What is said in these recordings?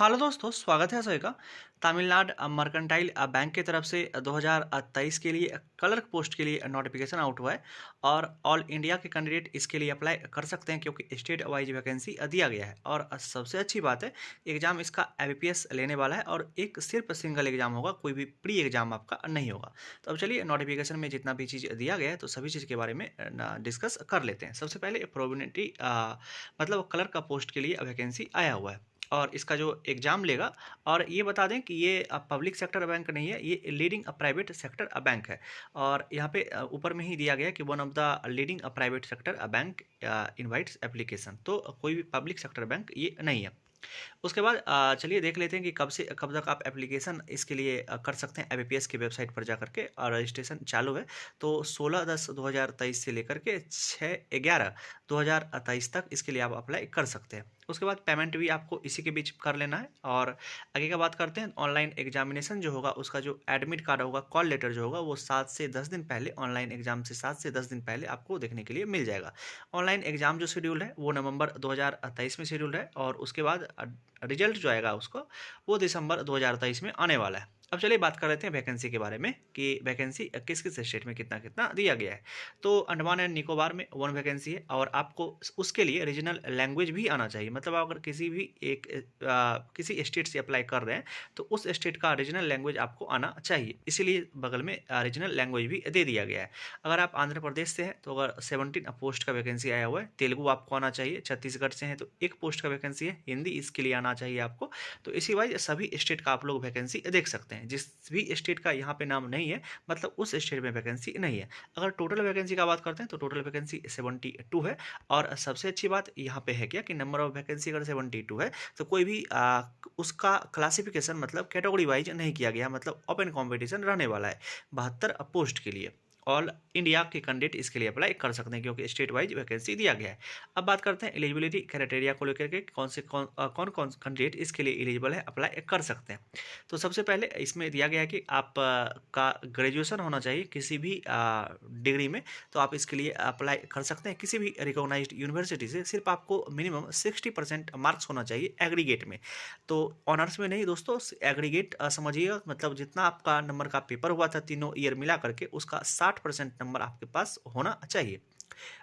Hello दोस्तों, स्वागत है सभी का। तमिलनाडु मर्केंटाइल बैंक की तरफ से 2023 के लिए क्लर्क पोस्ट के लिए नोटिफिकेशन आउट हुआ है और ऑल इंडिया के कैंडिडेट इसके लिए अप्लाई कर सकते हैं क्योंकि स्टेट वाइज वैकेंसी दिया गया है। और सबसे अच्छी बात है, एग्जाम इसका एबीपीएस लेने वाला है और एक सिर्फ सिंगल एग्जाम होगा, कोई भी प्री एग्जाम आपका नहीं होगा। तो अब चलिए नोटिफिकेशन में जितना भी चीज़ दिया गया है तो सभी चीज़ के बारे में डिस्कस कर लेते हैं। सबसे पहले प्रोबेबिलिटी मतलब क्लर्क का पोस्ट के लिए वैकेंसी आया हुआ है और इसका जो एग्ज़ाम लेगा। और ये बता दें कि ये पब्लिक सेक्टर बैंक नहीं है, ये लीडिंग प्राइवेट सेक्टर बैंक है। और यहाँ पे ऊपर में ही दिया गया कि one of the leading private sector bank invites application. तो कोई भी पब्लिक सेक्टर बैंक ये नहीं है। उसके बाद चलिए देख लेते हैं कि कब से कब तक आप एप्लीकेशन इसके लिए कर सकते हैं। एबीपीएस की वेबसाइट पर जा करके और रजिस्ट्रेशन चालू है। तो 16/10/2023 से लेकर के 6/11/2023 तक इसके लिए आप अप्लाई कर सकते हैं। उसके बाद पेमेंट भी आपको इसी के बीच कर लेना है। और आगे का बात करते हैं, ऑनलाइन एग्जामिनेशन जो होगा उसका जो एडमिट कार्ड होगा, कॉल लेटर जो होगा वो 7 से 10 दिन पहले, ऑनलाइन एग्जाम से 7 से 10 दिन पहले आपको देखने के लिए मिल जाएगा। ऑनलाइन एग्जाम जो शेड्यूल है वो नवंबर 2023 में शेड्यूल है और उसके बाद रिजल्ट जो आएगा उसको वो दिसंबर 2023 में आने वाला है। अब चलिए बात कर लेते हैं वैकेंसी के बारे में कि वैकेंसी किस किस स्टेट में कितना कितना दिया गया है। तो अंडमान एंड निकोबार में 1 वैकेंसी है और आपको उसके लिए रीजनल लैंग्वेज भी आना चाहिए। मतलब अगर किसी भी एक किसी स्टेट से अप्लाई कर रहे हैं तो उस स्टेट का रीजनल लैंग्वेज आपको आना चाहिए, इसीलिए बगल में रीजनल लैंग्वेज भी दे दिया गया है। अगर आप आंध्र प्रदेश से हैं तो अगर 17 पोस्ट का वैकेंसी आया हुआ है, तेलुगु आपको आना चाहिए। छत्तीसगढ़ से हैं तो 1 पोस्ट का वैकेंसी है, हिंदी इसके लिए आना चाहिए आपको। तो इसी वाइज सभी स्टेट का आप लोग वैकेंसी देख सकते हैं। जिस भी स्टेट का यहाँ पे नाम नहीं है मतलब उस स्टेट में वैकेंसी नहीं है। अगर टोटल वैकेंसी का बात करते हैं तो टोटल वैकेंसी 72 है। और सबसे अच्छी बात यहाँ पे है क्या कि नंबर ऑफ वैकेंसी अगर 72 है तो कोई भी उसका क्लासिफिकेशन मतलब कैटेगरी वाइज नहीं किया गया, मतलब ओपन कॉम्पिटिशन रहने वाला है 72 पोस्ट के लिए। ऑल इंडिया के कैंडिडेट इसके लिए अप्लाई कर सकते हैं क्योंकि स्टेट वाइज वैकेंसी दिया गया है। अब बात करते हैं एलिजिबिलिटी क्राइटेरिया को लेकर के कौन कौन कैंडिडेट इसके लिए एलिजिबल है, अप्लाई कर सकते हैं। तो सबसे पहले इसमें दिया गया है कि आप का ग्रेजुएशन होना चाहिए किसी भी डिग्री में, तो आप इसके लिए अप्लाई कर सकते हैं किसी भी रिकॉग्नाइज्ड यूनिवर्सिटी से। सिर्फ आपको मिनिमम 60% मार्क्स होना चाहिए एग्रीगेट में। तो ऑनर्स में नहीं दोस्तों, एग्रीगेट समझिएगा, मतलब जितना आपका नंबर का पेपर हुआ था तीनों ईयर मिला करके उसका 60% नंबर आपके पास होना चाहिए।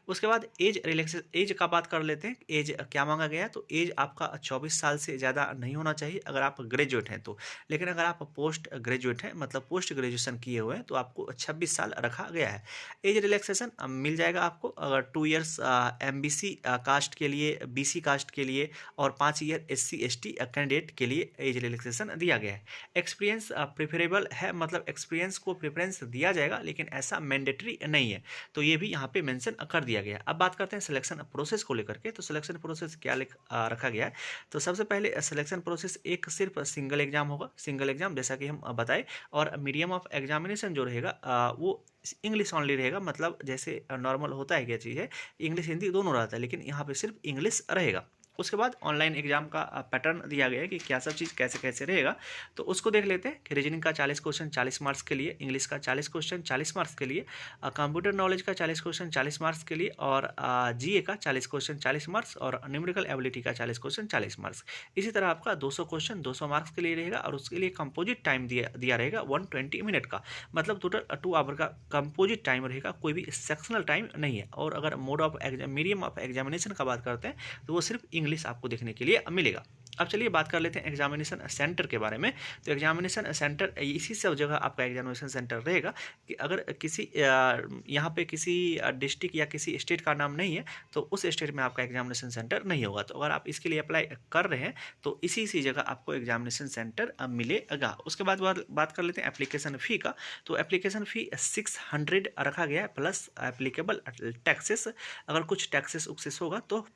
उसके बाद एज का बात कर लेते हैं। एज क्या मांगा गया है, तो एज आपका 24 साल से ज़्यादा नहीं होना चाहिए अगर आप ग्रेजुएट हैं तो। लेकिन अगर आप पोस्ट ग्रेजुएट हैं मतलब पोस्ट ग्रेजुएशन किए हुए हैं तो आपको 26 साल रखा गया है। एज रिलैक्सेशन मिल जाएगा आपको अगर 2 ईयर्स एमबीसी कास्ट के लिए, बीसी कास्ट के लिए और 5 ईयर एससी एसटी कैंडिडेट के लिए एज रिलैक्सेशन दिया गया है। एक्सपीरियंस प्रेफरेबल है, मतलब एक्सपीरियंस को प्रेफरेंस दिया जाएगा लेकिन ऐसा मैंडेटरी नहीं है, तो ये भी यहाँ पे मेंशन कर दिया गया। अब बात करते हैं सिलेक्शन प्रोसेस को लेकर के। तो सिलेक्शन प्रोसेस क्या रखा गया है, तो सबसे पहले सिलेक्शन प्रोसेस एक सिर्फ सिंगल एग्जाम होगा, सिंगल एग्जाम जैसा कि हम बताए। और मीडियम ऑफ एग्जामिनेशन जो रहेगा वो इंग्लिश ऑनली रहेगा, मतलब जैसे नॉर्मल होता है क्या चीज़ है, इंग्लिश हिंदी दोनों रहता है लेकिन यहाँ पे सिर्फ इंग्लिश रहेगा। उसके बाद ऑनलाइन एग्जाम का पैटर्न दिया गया है कि क्या सब चीज़ कैसे कैसे रहेगा, तो उसको देख लेते हैं कि रीजनिंग का 40 क्वेश्चन 40 मार्क्स के लिए, इंग्लिश का 40 क्वेश्चन 40 मार्क्स के लिए, कंप्यूटर नॉलेज का 40 क्वेश्चन 40 मार्क्स के लिए, और जीए का 40 क्वेश्चन 40 मार्क्स, और न्यूमेरिकल एबिलिटी का 40 क्वेश्चन 40 मार्क्स। इसी तरह आपका 200 क्वेश्चन 200 मार्क्स के लिए रहेगा और उसके लिए कंपोजिट टाइम दिया रहेगा 120 मिनट का, मतलब टोटल 2 आवर का कंपोजिट टाइम रहेगा, कोई भी सेक्शनल टाइम नहीं है। और अगर mode of medium of examination का बात करते हैं तो वो सिर्फ इंग्लिश आपको देखने के लिए मिलेगा। अब चलिए बात कर लेते हैं एग्जामिनेशन सेंटर के बारे में। तो एग्जामिनेशन सेंटर इसी सब जगह आपका एग्जामिनेशन सेंटर रहेगा कि अगर किसी यहाँ पे किसी डिस्ट्रिक्ट या किसी स्टेट का नाम नहीं है तो उस स्टेट में आपका एग्जामिनेशन सेंटर नहीं होगा। तो अगर आप इसके लिए अप्लाई कर रहे हैं तो इसी जगह आपको एग्जामिनेशन सेंटर मिलेगा। उसके बाद बात कर लेते हैं एप्लीकेशन फ़ी का। तो एप्लीकेशन फ़ी 600 रखा गया है प्लस एप्लीकेबल टैक्सेस, अगर कुछ टैक्सेस उक्सेस होगा तो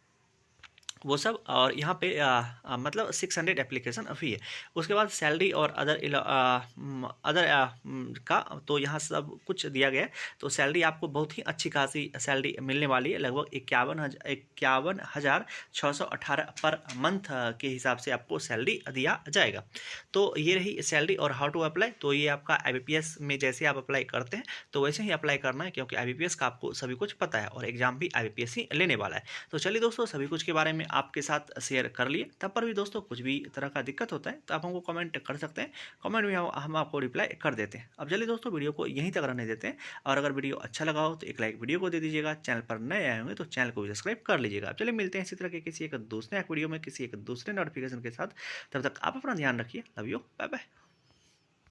वो सब, और यहाँ पे मतलब 600 एप्लीकेशन फ़ी है। उसके बाद सैलरी और अदर का तो यहाँ सब कुछ दिया गया है। तो सैलरी आपको बहुत ही अच्छी खासी सैलरी मिलने वाली है, लगभग 51,618 पर मंथ के हिसाब से आपको सैलरी दिया जाएगा। तो ये रही सैलरी। और हाउ टू अप्लाई, तो ये आपका IBPS में जैसे आप अप्लाई करते हैं तो वैसे ही अप्लाई करना है क्योंकि IBPS का आपको सभी कुछ पता है और एग्जाम भी IBPS ही लेने वाला है। तो चलिए दोस्तों, सभी कुछ के बारे में आपके साथ शेयर कर लिए। तब पर भी दोस्तों कुछ भी तरह का दिक्कत होता है तो आप हमको कमेंट कर सकते हैं, कमेंट में हम आपको रिप्लाई कर देते हैं। अब चलिए दोस्तों वीडियो को यहीं तक रहने देते हैं, और अगर वीडियो अच्छा लगा हो तो एक लाइक वीडियो को दे दीजिएगा, चैनल पर नए आए होंगे तो चैनल को भी सब्सक्राइब कर लीजिएगा। अब चलिए मिलते हैं इसी तरह के किसी एक दूसरे वीडियो में किसी एक दूसरे नोटिफिकेशन के साथ। तब तक आप अपना ध्यान रखिए। Love you, bye bye.